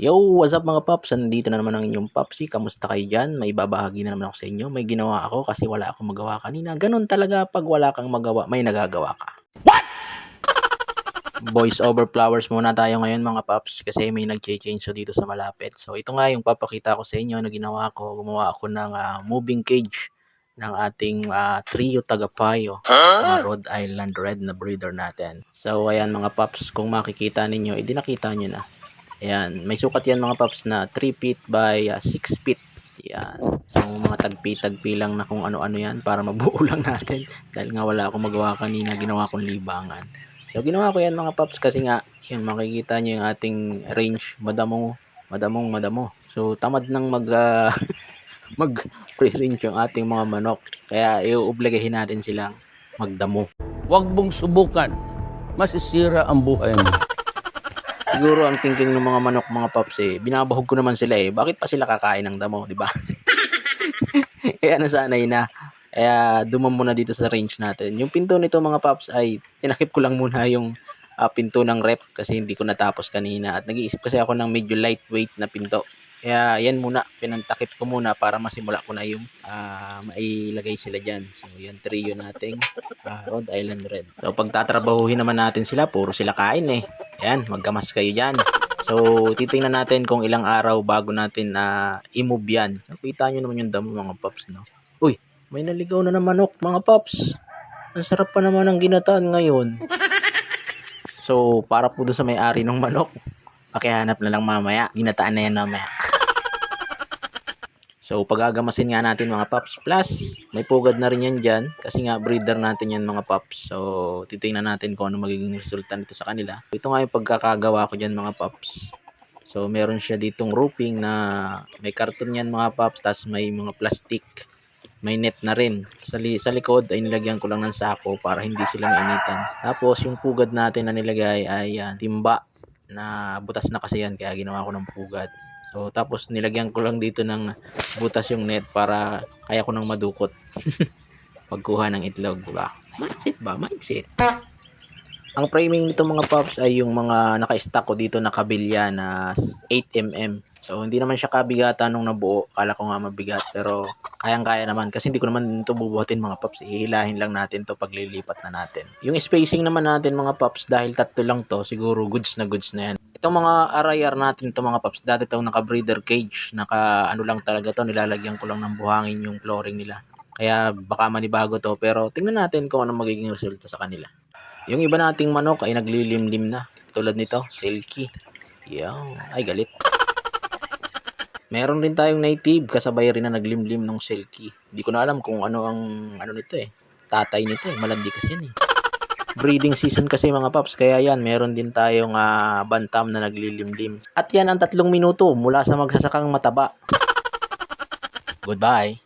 Yo, what's up mga paps? Nandito na naman ang inyong papsi. Kamusta kayo dyan? May babahagi na naman ako sa inyo. May ginawa ako kasi wala akong magawa kanina. Ganun talaga pag wala kang magawa, may nagagawa ka. What? Voice over flowers muna tayo ngayon mga paps kasi may nag-change so dito sa malapit. So ito nga yung papakita ko sa inyo na ginawa ko. Gumawa ako ng moving cage ng ating trio tagapayo, Rhode Island Red na breeder natin. So ayan mga paps, kung makikita ninyo, nakita nyo na. Ayan, may sukat yan mga paps na 3 feet by 6 feet. Yan. So mga tagpi-tagpi lang na kung ano-ano yan para mabuo lang natin. Dahil nga wala akong magawa kanina, ginawa kong libangan. So ginawa ko yan mga paps kasi nga, yun makikita nyo yung ating range, madamo. So tamad nang mag-pre-range yung ating mga manok. Kaya iuobligahin natin silang magdamo. Huwag mong subukan. Masisira ang buhay mo. Siguro ang thinking ng mga manok mga paps binabahog ko naman sila bakit pa sila kakain ng damo, di ba? Kaya nasanay na. Kaya dumam muna dito sa range natin. Yung pinto nito mga paps ay tinakip ko lang muna yung pinto ng rep kasi hindi ko natapos kanina at nag-iisip kasi ako ng medyo lightweight na pinto. Kaya yan muna, pinantakip ko muna para masimula ko na yung mailagay sila dyan. So yan, trio nating Rhode Island Red. So pagtatrabahuhin naman natin sila, puro sila kain Ayan, magkamas kayo dyan. So titingnan natin kung ilang araw bago natin i-move yan. So, kita nyo naman yung damo mga paps, no? Uy, may naligaw na manok mga paps. Ang sarap pa naman ng ginataan ngayon. So para po doon sa may-ari ng manok, pakihanap na lang mamaya. Ginataan na yan mamaya. So pagagamasin nga natin mga paps, plus may pugad na rin yan dyan kasi nga breeder natin yan mga paps. So titingnan natin kung ano magiging resulta nito sa kanila. Ito nga yung pagkakagawa ko dyan mga paps. So meron siya ditong roofing na may karton yan mga paps, tapos may mga plastic, may net na rin. Sa likod ay nilagyan ko lang ng sako para hindi sila mainitan. Tapos yung pugad natin na nilagay ay timba na butas na kasi yan kaya ginawa ko ng pugad. So tapos nilagyan ko lang dito ng butas yung net para kaya ko nang madukot pagkuha ng itlog, diba? Mindset ba? Mindset. Ang framing nito mga paps ay yung mga naka-stack ko dito na kabilya na 8mm. So hindi naman siya kabigatan nung nabuo. Kala ko nga mabigat pero kayang-kaya naman kasi hindi ko naman ito bubuhatin mga paps. Ihilahin lang natin to paglilipat na natin. Yung spacing naman natin mga paps dahil tatlo lang to, siguro goods na yan. Itong mga RIR natin to mga paps, dati itong naka-breeder cage, ano lang talaga to, nilalagyan ko lang ng buhangin yung flooring nila. Kaya baka manibago to pero tingnan natin kung ano magiging resulta sa kanila. Yung iba nating manok ay naglilimlim na. Tulad nito, silky. Yan. Ay, galit. Meron rin tayong native, kasabay rin na naglimlim ng silky. Hindi ko na alam kung ano ang nito tatay nito malandi kasi yan Breeding season kasi mga paps, kaya yan, meron din tayong bantam na naglilimlim. At yan ang 3 minuto mula sa magsasakang mataba. Goodbye.